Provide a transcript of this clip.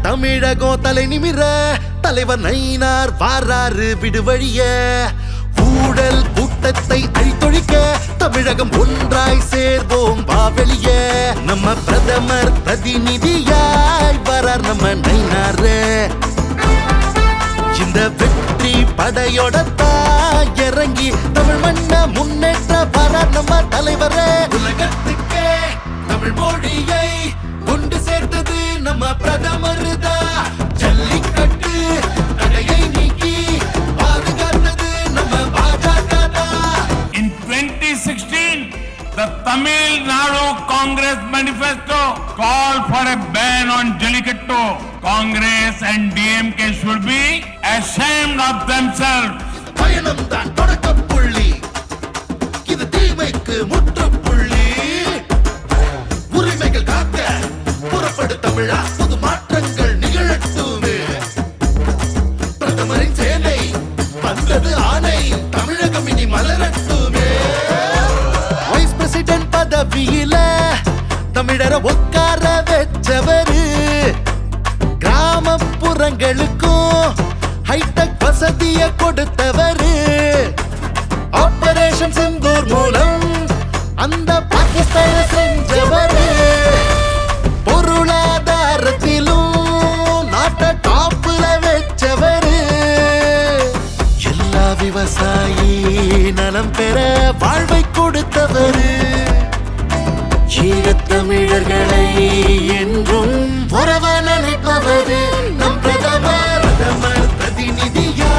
தமிழகம் தலை நிமிர தலைவர் நயினார் வாராறு விடுவழிய ஊழல் கூட்டத்தை அழித்தொழிக்க தமிழகம் ஒன்றாய் சேர்வோம் வாவெளிய நம்ம பிரதமர் பிரதிநிதியாய் வரார் நம்ம நயினார் இந்த வெற்றி படையோட இறங்கி தமிழ் மண்ண முன்னேற்ற வரார் நம்ம தலைவர் உலகத்துக்கே தமிழ் மொழியை கொண்டு சேர்த்தது நம்ம பிரதமர் தான் ஜல்லிக்கட்டு தடையை நீக்கி பாதுகாத்தது நம்ம பாஜக தான். In 2016, the Tamil Nadu Congress manifesto called for a ban on Jallikattu. Congress and DMK should be ashamed of themselves. பயணம் தான் தொடக்க புள்ளி, இது தீமைக்கு முற்றுப்புள்ளி. உரிமைகள் காக்க புறப்படு தமிழா, புது மாற்றங்கள் நிகழட்டுமே. பிரதமரின் சேனை வந்தது ஆணை, தமிழகம் இனி மலரட்டுமே. வைஸ் பிரசிடென்ட் பதவியில தமிழரை உட்கார வச்சவரு, கிராமப்புறங்களுக்கும் ஹைடெக் வசதிய கொடுத்தவரு, ஆபரேஷன் சிந்தூர் மூலம் அந்த பாகிஸ்தான செஞ்சவரு, பொருளாதாரத்திலும் நாட்டை டாப்புல வச்சவரு, எல்லா விவசாயி நலம் பெற வாழ்வை கொடுத்தவரு, ஈழத்தமிழர்களை என்றும் உறவ நினைப்பவரு நம் பிரதமர் பிரதிநிதியா